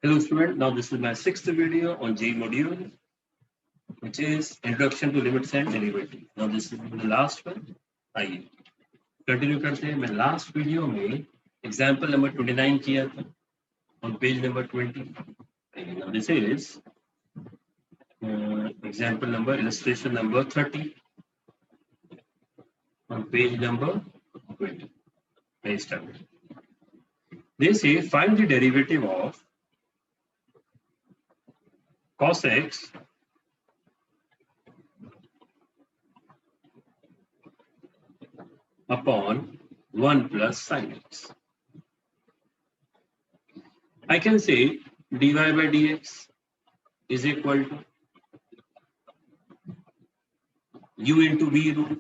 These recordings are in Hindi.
Hello student, now this is my sixth video on J module, which is Introduction to Limits and Derivatives. Now this is the last one. आइए कंटिन्यू करते हैं. मैं लास्ट वीडियो में एग्जाम्पल नंबर 29 किया था on page number 20. Now this is example number, illustration number 30 on page number 20. Let's start. They say find the derivative of cos x upon 1 plus sin x. I can say dy by dx is equal to u into v rule.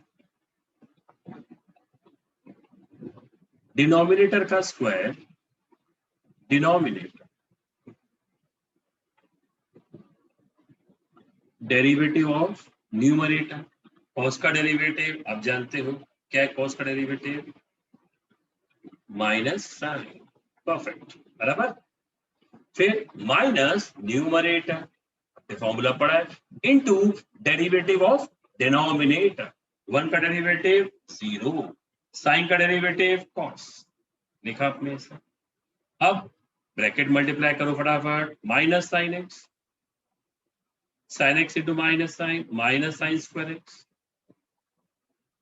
Denominator का square denominator derivative of numerator. Cos का डेरिवेटिव आप जानते हो क्या है. कॉस का डेरिवेटिव माइनस साइन. परफेक्ट, बराबर. फिर माइनस न्यूमरेटर फॉर्मूला पड़ा है इनटू डेरिवेटिव ऑफ डिनोमिनेटर. 1 का डेरिवेटिव 0, साइन का डेरिवेटिव कॉस. लिखा आपने ऐसा. अब ब्रैकेट मल्टीप्लाई करो फटाफट. Minus sine x, sine x into minus sine square x,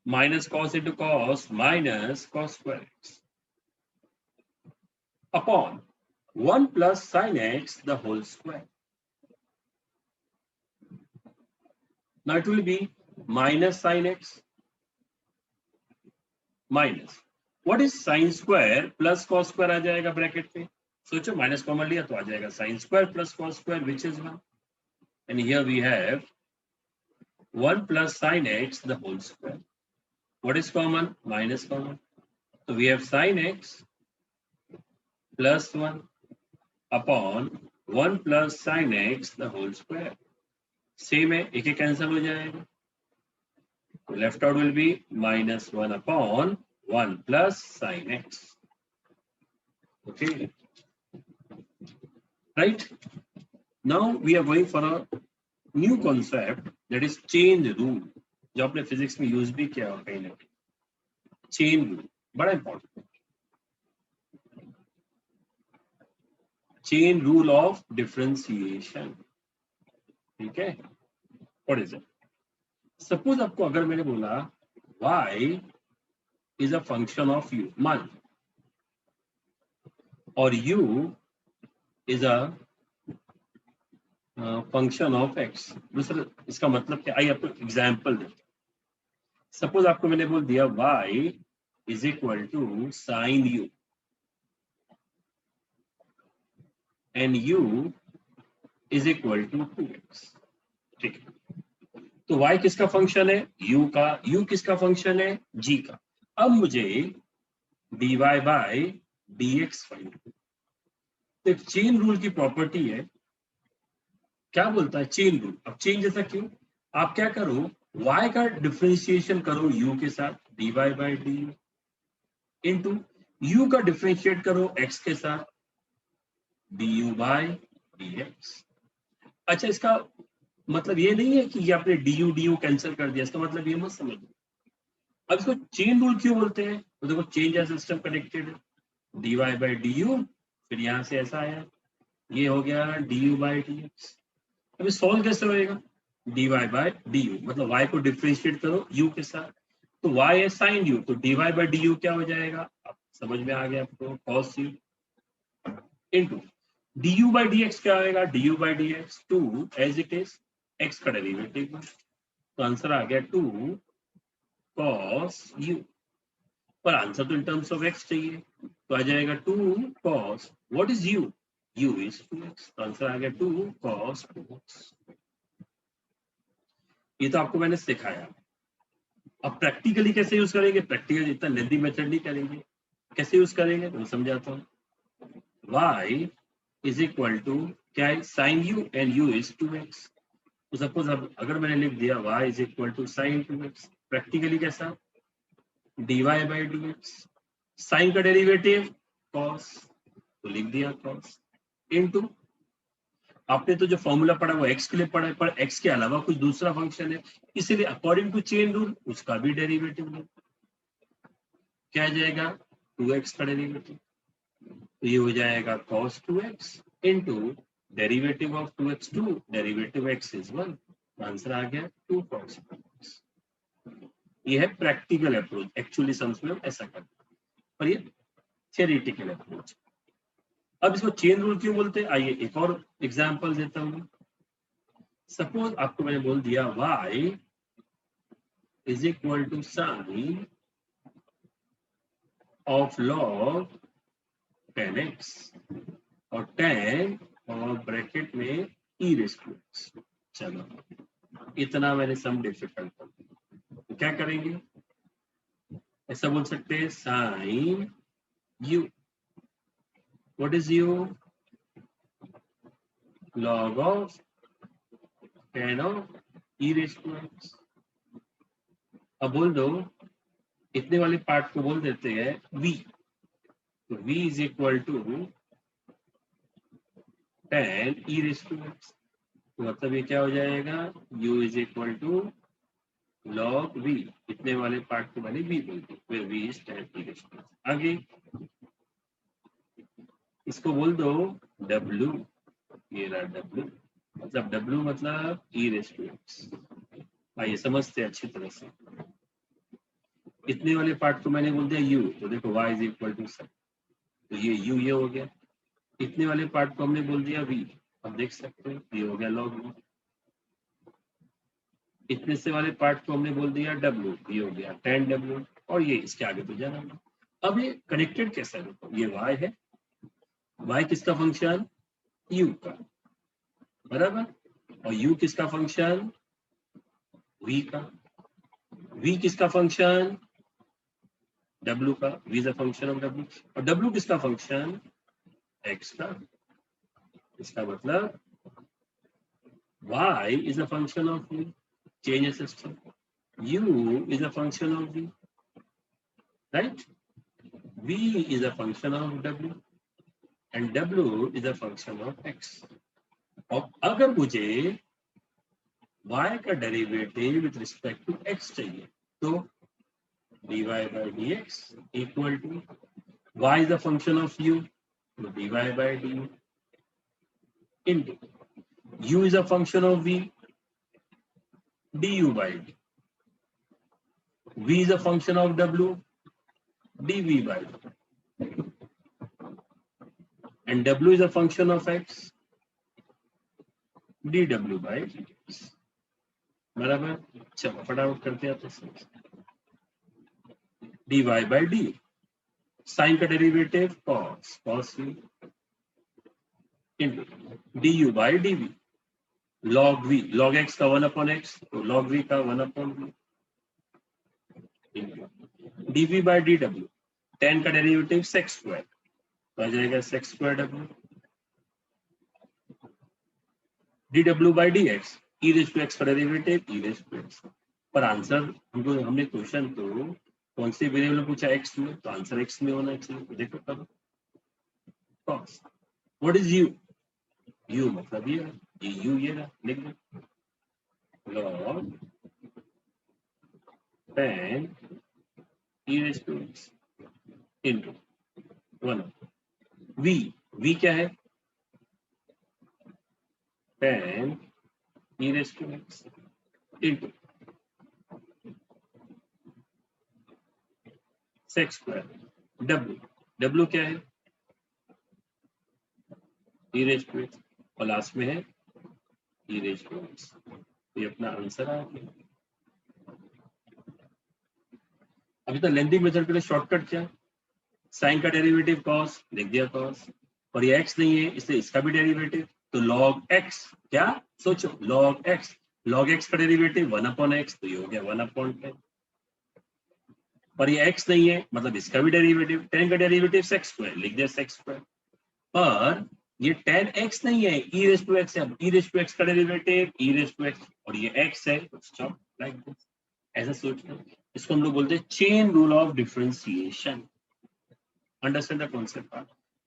minus cos into cos minus cos square x upon 1 plus sine x the whole square. Now it will be minus sin x minus what is sin square plus cos square आ जाएगा ब्रैकेट पे. सोचो माइनस कॉमन लिया तो आ जाएगा sin square plus cos square which is 1, and here we have 1 plus sin x the whole square. What is common? Minus common. So we have sin x plus 1 upon 1 plus sin x the whole square. Same है, एक एक कैंसिल हो जाएगा. Left out will be minus 1 upon 1 plus sine x. Okay, right. Now we are going for a new concept that is chain rule, जो आपने फिजिक्स में यूज भी किया कहीं ना कहीं. चेन रूल बड़ा important. Chain rule of differentiation. ठीक है, व्हाट इज इट? सपोज आपको अगर मैंने बोला y is a function of u, मान, और u is a function of x. दूसरा इसका मतलब क्या? आइए आपको एग्जांपल देते. सपोज आपको मैंने बोल दिया y is equal to sine u and u is equal to 2x. ठीक है, तो y किसका फंक्शन है? u का. u किसका फंक्शन है? g का. अब मुझे dy बाय dx फाइंड. तो एक चेन रूल की प्रॉपर्टी है. क्या बोलता है चेन रूल? अब चेन जैसा क्यों? आप क्या करो, y का डिफरेंशिएशन करो u के साथ dy by du into u का डिफरेंशिएट करो x के साथ du बाय dx. अच्छा, इसका मतलब ये नहीं है कि ये आपने du कैंसिल कर दिया. इसका मतलब ये मत समझो. अब इसको चेन रूल क्यों बोलते हैं? तो देखो चेन जैसा सिस्टम कनेक्टेड है. dy बाय du, फिर यहां से ऐसा आया, ये हो गया du बाय dx. अभी सॉल्व कैसे होएगा? dy बाय du मतलब y को डिफरेंशिएट करो u के साथ. तो y है साइन u, तो dy बाय du क्या हो जाएगा? अब समझ में आ गया आपको. cos u into du by dx क्या आएगा? du by dx 2 as it is x का डेरिवेटिव. तो आंसर आ गया 2 cos u. पर आंसर तो इन टर्म्स ऑफ x चाहिए, तो आ जाएगा 2 cos. What is u? u is 2x. तो आंसर आ गया 2 cos 2x. ये तो आपको मैंने सिखाया. अब प्रैक्टिकली कैसे यूज करेंगे? प्रैक्टिकली इतना लेंथी मेथड नहीं करेंगे. कैसे यूज करेंगे तो मैं समझाता हूँ. y इज इक्वल टू क्या है? Sine u and u is 2x. तो सपोज अब अगर मैंने लिख दिया y is equal to sine 2x, practically कैसा? dy by dx. साइन का डेरिवेटिव cos, तो लिख दिया cos इनटू आपने तो जो फॉर्मूला पढ़ा वो एक्स के लिए पढ़ा है, पर एक्स के अलावा कुछ दूसरा फंक्शन है, इसलिए अकॉर्डिंग टू चेन रूल उसका भी डेरिवेटिव लो। क्या आ जाएगा? 2x का डेरिवेटिव, तो ये हो जाएगा cos 2x into derivative of 2x 2, derivative x is 1, answer आ गया 2 cos 2x। ये है प्रैक्टिकल अप्रोच, एक्चुअली सम्स में हम ऐसा करते हैं, पर ये थ्योरेटिकल अप्रोच। अब इसको चेन रूल क्यों बोलते हैं, आइए एक और एग्जांपल देता हूं। सपोज आपको मैंने बोल दिया y is equal to sine of log 10x और 10 और ब्रैकेट में e रेज़ टू x। चलो इतना मैंने सम डिफिकल्ट कर दिया, तो क्या करेंगे, ऐसा बोल सकते हैं sine u, what is u, log of 10 of e raise to x। अब बोल दो इतने वाले पार्ट को बोल देते हैं v, तो v is equal to 10 e raise to x, तो मतलब ये क्या हो जाएगा, u is equal to log v, इतने वाले पार्ट को मैंने v बोल दी, फिर v is 10 e raise to x। आगे इसको बोल दो w, ये रहा w, मतलब w मतलब e रेज़ टू x। आइए समझते हैं अच्छी तरह से। इतने वाले पार्ट को मैंने बोल दिया u, तो देखो y इज इक्वल टू सब, तो ये u ये हो गया। इतने वाले पार्ट को हमने बोल दिया v, अब देख सकते हैं ये हो गया log v। इतने से वाले पार्ट को हमने बोल दिया w, ये हो गया 10w, और ये इसके आगे तो जाना नहीं। अब ये कनेक्टेड कैसा है, देखो ये y है, y किसका फंक्शन, u का, बराबर, और u किसका फंक्शन, v का, v किसका फंक्शन, w का, v is a function of w, और w किसका फंक्शन, x का। इसका मतलब y is a function of v, change the system, u is a function of v, right, v is a function of w and w is a function of x। और अगर मुझे y का derivative with respect to x चाहिए, तो dy by dx इक्वल टू y is a function of u, तो dy by du into u is a function of v, du by d, v is a function of w, dv by d, and w is a function of x, dw by dx। बराबर, चलो फटाफट करते हैं तो dy by d, साइन का derivative cos, cos v into du by dv, log v, log x का 1 upon x, तो log v का 1 upon v, dv by dw, 10 का डेरिवेटिव sec स्क्वायर, तो आ जाएगा sec square w, dw by dx, e raise to x का derivative e raise to x। पर आंसर हमको, हमने क्वेश्चन तो कौन से वेरिएबल में पूछा, x में, तो आंसर x में होना चाहिए। देखो कब cos, what is u, u मतलब ये u ये ना, लिख दो log 10 e raise to x into 1 v क्या है, 10 e raise to x into sec square w क्या है, e रेज़ टू x, और लास्ट में है e रेज़ टू x। ये अपना आंसर आ गया। अभी तो लेंथी मेथड के लिए शॉर्टकट क्या, साइन का डेरिवेटिव cos, लिख दिया cos, और ये x नहीं है इसलिए इसका भी डेरिवेटिव, तो log x, क्या सोचो log x का डेरिवेटिव 1 upon x, तो ये हो गया 1 upon 10, पर ये x नहीं है मतलब इसका भी डेरिवेटिव, 10 का डेरिवेटिव sec स्क्वायर, लिख दिया sec स्क्वायर, पर ये 10x नहीं है, e रेज़ टू x है, e रेज़ टू x का derivative e raise to x, और ये x है, स्टॉप लाइक दिस, ऐसा सोचना। इसको हम लोग बोलते हैं chain rule of differentiation. Understand the concept,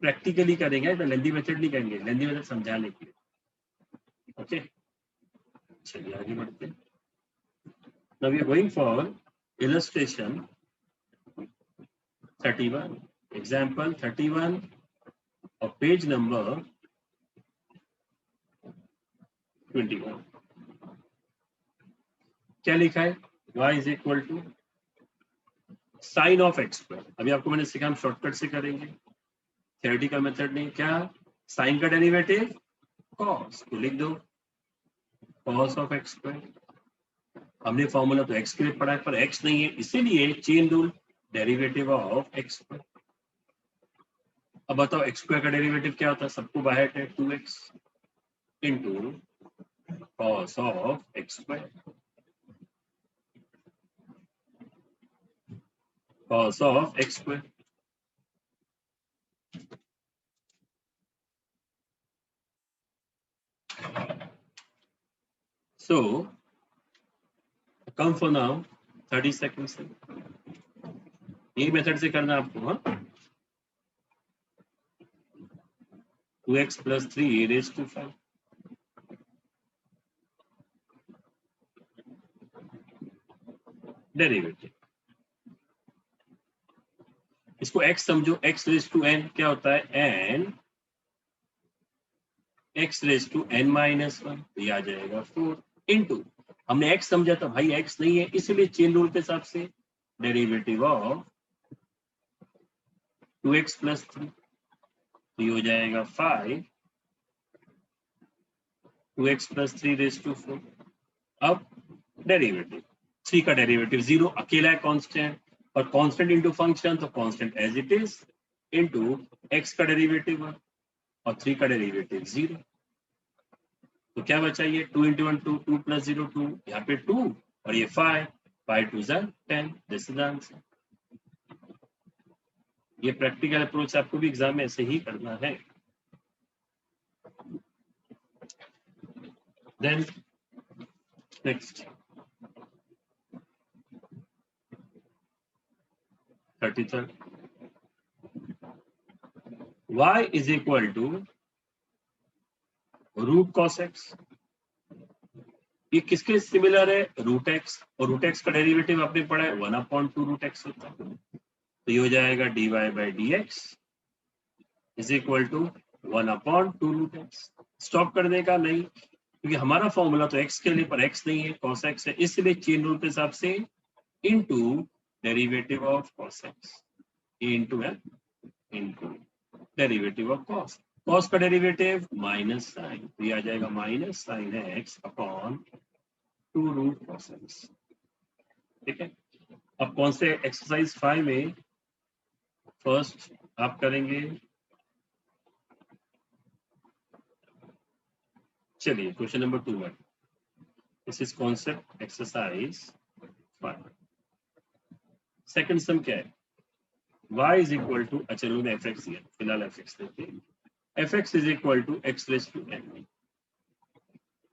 practically करेंगे, तो लेंथी मेथड नहीं करेंगे, लेंथी मेथड समझाने के लिए। ओके, चलिए आगे बढ़ते हैं. Now we are going for illustration 31. Example 31 of page number 21. क्या लिखा है? y is equal to sine of x square. अभी आपको मैंने सिखाया, हम शॉर्टकट से करेंगे, थ्योरेटिकल मेथड नहीं. क्या? साइन का डेरिवेटिव कॉस, तो लिख दो कॉस ऑफ एक्स स्क्वायर. हमने फॉर्मूला तो एक्स के लिए पढ़ा है, पर एक्स नहीं है, इसीलिए chain rule, derivative of x square. अब बताओ एक्स स्क्वायर का डेरिवेटिव क्या होता है? सबको बाहर है 2x into cos of x square. Cos of x square. So come for now 30 seconds. ये मेथड से करना आपको. हाँ, 2x plus 3 raised to 5. Derivative. इसको x समझो, x raised to n क्या होता है? n x raised to n minus 1, तो ये आ जाएगा 4 इंटू, हमने x समझा था भाई, x नहीं है, इसलिए चेन रूल के हिसाब से डेरिवेटिव ऑफ 2x plus 3, तो ये हो जाएगा 5 2x plus 3 raised to 4. अब डेरिवेटिव 3 का डेरिवेटिव 0, अकेला है कांस्टेंट, और कांस्टेंट इनटू फंक्शन, तो constant as it is into x का डेरिवेटिव 1 और 3 का डेरिवेटिव 0. तो क्या बचा? ये 2 इंटू 1 2, 2 प्लस 0 2, यहाँ पे 2 और ये 5 5 2 10. This is the answer. ये प्रैक्टिकल अप्रोच आपको भी एग्जाम में ऐसे ही करना है. Then next 33. y is equal to root cos x. ये किसके सिमिलर है? रूट x, और रूट x का डेरिवेटिव आपने पढ़ा है 1/2 रूट x होता है, तो ये हो जाएगा dy by dx is equal to 1/2 root x. Stop करने का नहीं, क्योंकि हमारा फॉर्मूला तो x के लिए, पर x नहीं है, cos x है, इसलिए चेन रूल के हिसाब से into derivative of cos x into derivative of cos. cos का डेरिवेटिव माइनस साइन, तो ये आ जाएगा minus sine x upon 2 root cos x. ठीक है. अब कौन से एक्सरसाइज 5 में फर्स्ट आप करेंगे? चलिए क्वेश्चन नंबर 2 में, this is concept exercise 5. Second सम क्या है? y इज इक्वल टू, अच्छा लोग fx दिया, फिलहाल fx लेते हैं. fx is equal to x raise to n.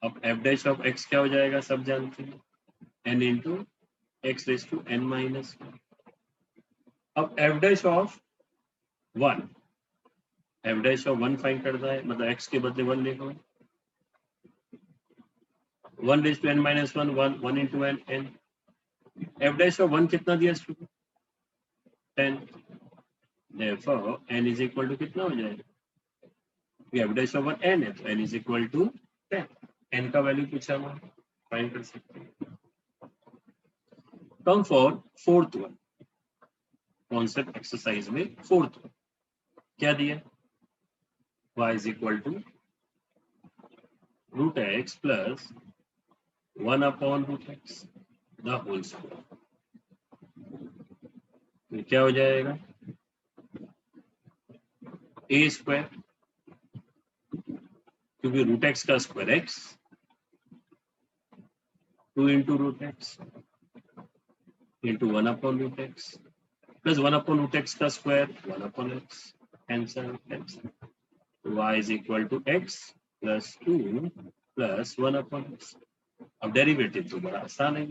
अब f डैश ऑफ x क्या हो जाएगा? सब जानते हैं, n into x raise to n minus 1. अब f dash of 1, f dash of 1 find करना है, मतलब x के बदले 1 लिखो. 1 raise to n minus 1, 1 into n. f dash of 1 कितना दिया student? 10. Therefore n is equal to कितना हो जाएगा? f डैश ऑफ 1 n है, तो n is equal to 10. n का वैल्यू पूछा हुआ, फाइंड कर सकते हैं. Come for fourth one, concept exercise में फोर्थ वन क्या दिया? y is equal to root x plus 1 upon root x the whole square. तो क्या हो जाएगा? ए स्क्वायर, क्योंकि रूट एक्स का square x, 2 into root x into 1 upon root x plus 1 upon root x का square 1 upon x. Cancel cancel. y is equal to x plus 2 plus 1 upon x. अब डेरिवेटिव तो बड़ा आसान है,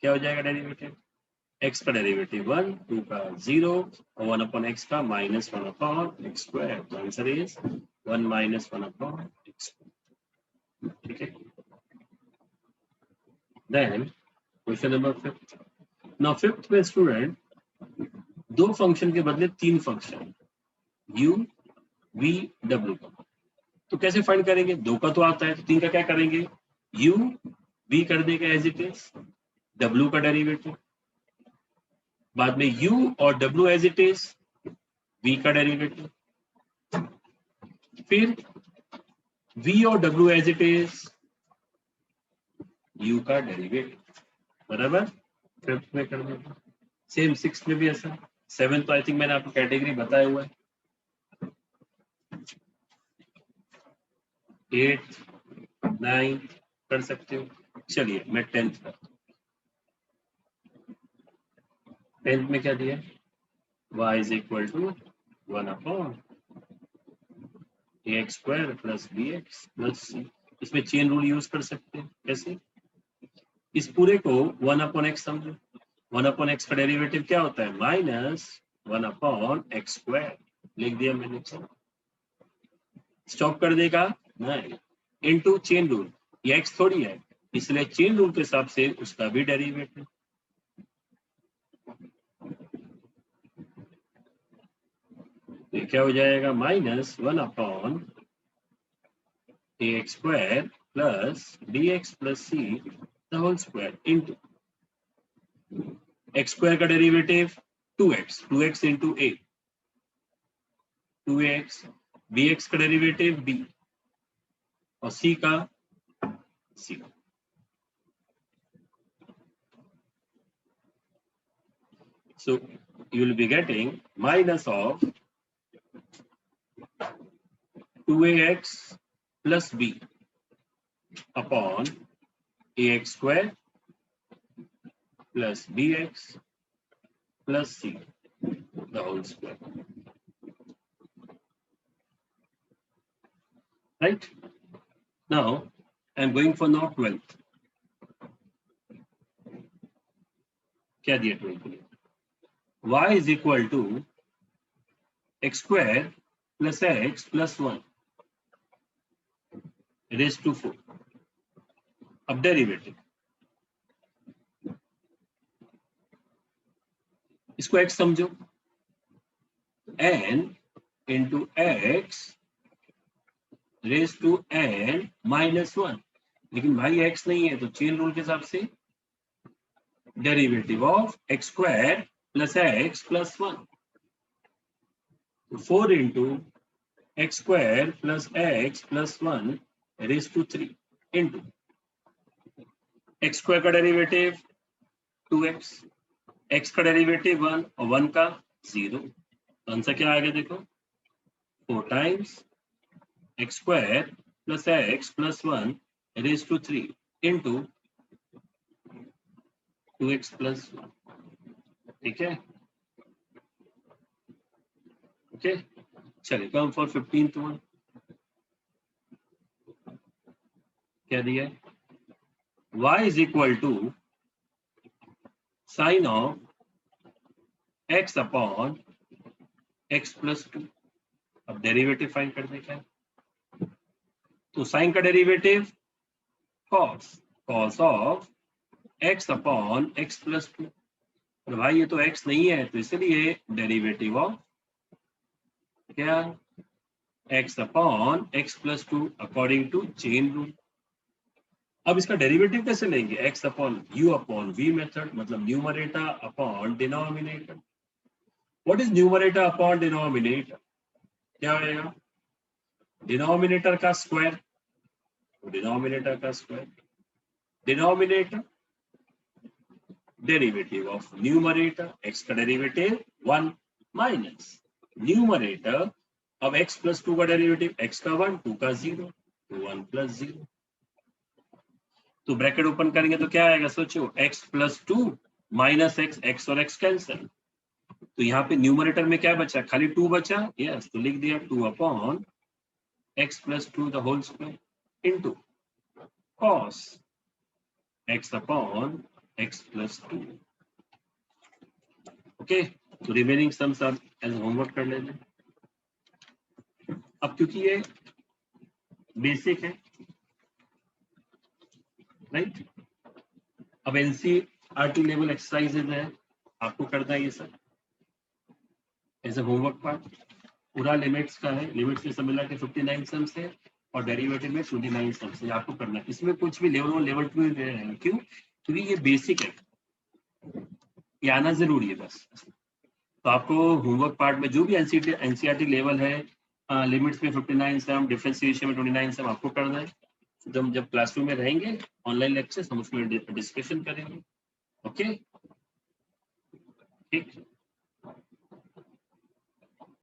क्या हो जाएगा डेरिवेटिव? x का डेरिवेटिव 1, 2 का 0 और 1 अपॉन x का माइनस 1 अपॉन एक्स स्क्वायर. तो answer is 1 minus 1 upon x. ठीक है. Then question number 5. Now 5th में स्टूडेंट दो फंक्शन के बदले तीन फंक्शन u v w का, तो कैसे फाइंड करेंगे? दो का तो आता है, तो तीन का क्या करेंगे? u v कर देगा एज इट इज, w का डेरिवेटिव, बाद में u और w as it is, v का डेरिवेटिव, फिर v और w as it is, u का डेरिवेटिव. बराबर? 5th में कर देगा. सेम 6th में भी ऐसा. 7th तो आई थिंक मैंने आपको कैटेगरी बताया हुआ है. 8th 9th कर सकते हो. चलिए मैं 10th करता हूं. 10th में क्या दिया? y is equal to 1 upon ax square plus bx plus c. इसमें चेन रूल यूज कर सकते हैं. कैसे? इस पूरे को 1 अपॉन x समझो. 1 अपॉन x का डेरिवेटिव क्या होता है? Minus 1 upon x square. लिख दिया मैंने. स्टॉप कर देगा? नहीं. Into chain rule. ये x थोड़ी है, इसलिए चेन रूल के हिसाब से उसका भी डेरिवेटिव. ये क्या हो जाएगा? Minus 1 upon ax square plus bx plus c the whole square into x square का derivative 2x into a, 2x, bx का डेरिवेटिव b और c का c. So you will be getting minus of 2ax plus b upon ax square plus bx plus c the whole square. Right? Now I am going for now 12th. क्या दिया 12th में? y is equal to x square plus x plus 1 raised to 4. अब डेरिवेटिव, इसको x समझो, n into x raised to n minus 1. लेकिन भाई x नहीं है, तो चेन रूल के हिसाब से derivative of x square plus x plus 1. 4 into x square plus x plus 1 raise to 3 into x square का डेरिवेटिव 2x, x का डेरिवेटिव 1 और 1 का 0. आंसर क्या आ गया देखो? 4 times x square plus x plus 1 raise to 3 into 2x plus 1. ठीक है? ओके, चलिए कम फॉर 15th वन. क्या दिया? y is equal to sine of x upon x plus 2. अब डेरिवेटिव फाइंड कर देगा, तो साइन का derivative cos of x upon x plus 2. और भाई ये तो x नहीं है, तो इसलिए डेरिवेटिव ऑफ क्या? x upon x plus 2 according to chain rule. अब इसका डेरिवेटिव कैसे लेंगे? x upon u upon v method, मतलब numerator upon denominator. What is numerator upon denominator? क्या होगा? डिनोमिनेटर का स्क्वायर, डिनोमिनेटर का square, denominator derivative of numerator, x का डेरिवेटिव 1 माइनस न्यूमरेटर. अब x प्लस 2 का डेरिवेटिव, x का 1, 2 का 0, तो 1 प्लस 0. तो ब्रैकेट ओपन करेंगे तो क्या आएगा? सोचो, x प्लस 2 माइनस x और x कैंसिल. तो यहाँ पे न्यूमरेटर में क्या बचा? खाली 2 बचा. यस, तो लिख दिया 2 upon x plus 2 the whole square into cos x upon x plus 2. Okay, तो रिमेनिंग सम्स आप एज होमवर्क कर लेना. अब क्योंकि ये बेसिक है, राइट, अब एनसीईआरटी लेवल एक्सरसाइजेज है, आपको करना है ये सब एज ए होमवर्क पार्ट। पूरा लिमिट्स का है, लिमिट्स में सब मिला के 59 सम्स है और डेरिवेटिव में 29 सम्स है, आपको करना है। इसमें कुछ भी लेवल 1 लेवल 2 दे रहे हैं, क्यों? क्योंकि ये बेसिक है, ये आना जरूरी है बस। तो आपको होमवर्क पार्ट में जो भी एनसीईआरटी लेवल है, लिमिट्स में 59 सम, डिफरेंशिएशन में 29 सम आपको करना है। जब क्लासरूम में रहेंगे ऑनलाइन लेक्चर हम उसमें डिस्कशन करेंगे। ओके, ठीक।